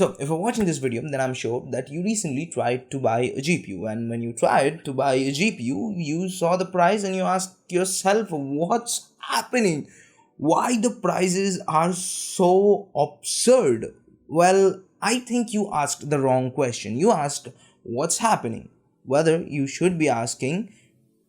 So if you're watching this video, then I'm sure that you recently tried to buy a GPU, and when you tried to buy a GPU, you saw the price and you asked yourself, what's happening? Why the prices are so absurd? Well, I think you asked the wrong question. You asked what's happening. Whether you should be asking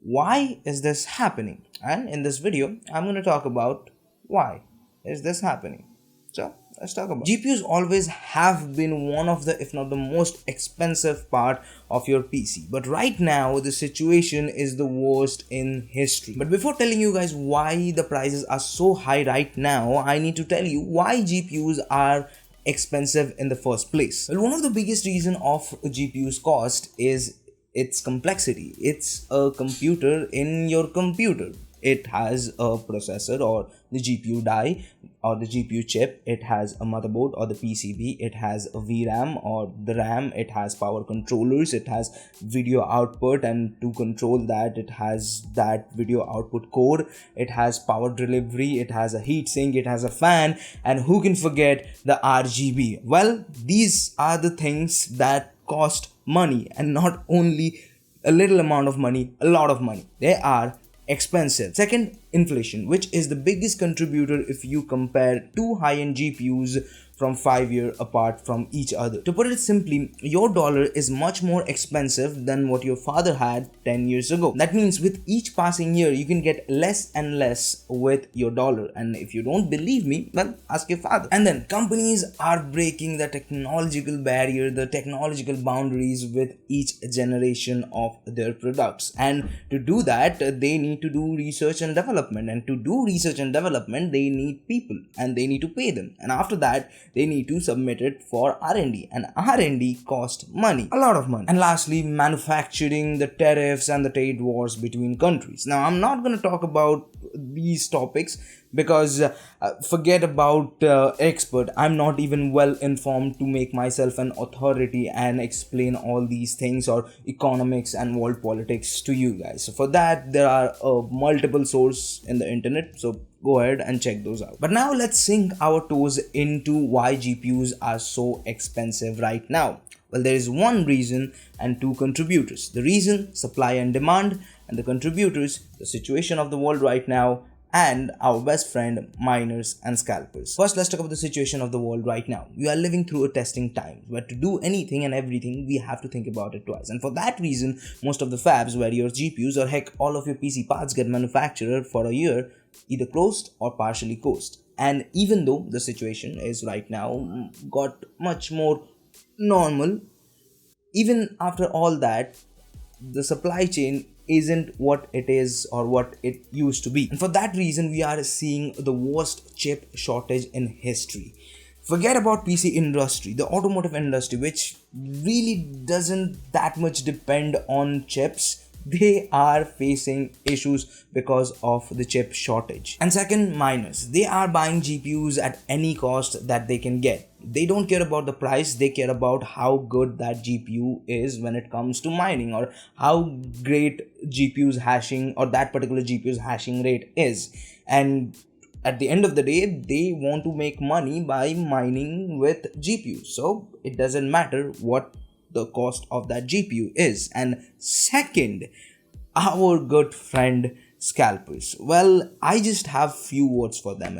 why is this happening? And in this video, I'm going to talk about why is this happening. So let's talk about GPUs. Always have been one of the, if not the most expensive part of your PC, but right now the situation is the worst in history. But before telling you guys why the prices are so high right now, I need to tell you why GPUs are expensive in the first place. Well, one of the biggest reason of a GPU's cost is its complexity. It's a computer in your computer. It has a processor or the GPU die or the GPU chip. It has a motherboard or the PCB. It has a VRAM or the RAM. It has power controllers. It has video output, and to control that, it has that video output core. It has power delivery. It has a heatsink. It has a fan. And who can forget the RGB? Well, these are the things that cost money, and not only a little amount of money, a lot of money. They are expensive. Second, inflation, which is the biggest contributor if you compare two high-end GPUs from 5 years apart from each other. To put it simply, your dollar is much more expensive than what your father had 10 years ago. That means with each passing year, you can get less and less with your dollar. And if you don't believe me, well, ask your father. And then companies are breaking the technological barrier, the technological boundaries with each generation of their products. And to do that, they need to do research and development. And to do research and development, they need people and they need to pay them. And after that, they need to submit it for R&D, and R&D cost money, a lot of money. And lastly, manufacturing, the tariffs and the trade wars between countries. Now, I'm not going to talk about these topics because forget about expert. I'm not even well informed to make myself an authority and explain all these things or economics and world politics to you guys. So for that, there are multiple sources in the internet, so go ahead and check those out. But now let's sink our toes into why GPUs are so expensive right now. Well, there is one reason and two contributors. The reason, supply and demand, and the contributors, the situation of the world right now, and our best friend, miners and scalpers. First, let's talk about the situation of the world right now. We are living through a testing time where to do anything and everything, we have to think about it twice. And for that reason, most of the fabs where your GPUs or heck all of your PC parts get manufactured for a year either closed or partially closed. And even though the situation is right now got much more normal, even after all that, the supply chain isn't what it is or what it used to be. And for that reason, we are seeing the worst chip shortage in history. Forget about PC industry, the automotive industry, which really doesn't that much depend on chips. They are facing issues because of the chip shortage. And second, miners. They are buying GPUs at any cost that they can get. They don't care about the price, they care about how good that GPU is when it comes to mining, or how great GPU's hashing or that particular GPU's hashing rate is. And at the end of the day, they want to make money by mining with GPUs. So it doesn't matter what the cost of that GPU is. And second, our good friend scalpers. Well, I just have few words for them.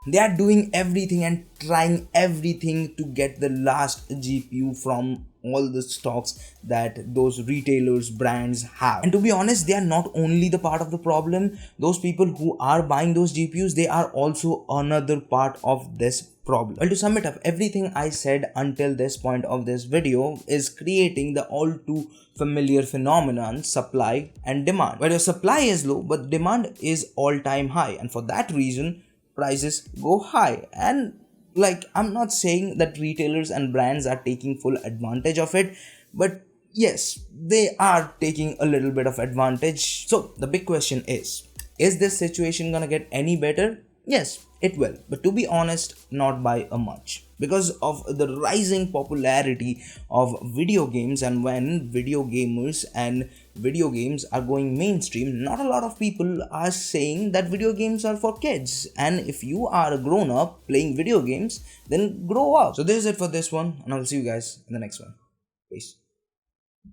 They are doing everything and trying everything to get the last GPU from all the stocks that those retailers, brands have. And to be honest, they are not only the part of the problem. Those people who are buying those GPUs, they are also another part of this problem. Well, to sum it up, everything I said until this point of this video is creating the all too familiar phenomenon, supply and demand, where your supply is low but demand is all-time high, and for that reason prices go high. And like, I'm not saying that retailers and brands are taking full advantage of it, but yes, they are taking a little bit of advantage. So the big question is this situation gonna get any better? Yes, It will, but to be honest, not by a much. Because of the rising popularity of video games, and when video gamers and video games are going mainstream, not a lot of people are saying that video games are for kids. And if you are a grown up playing video games, then grow up. So, this is it for this one, and I'll see you guys in the next one. Peace.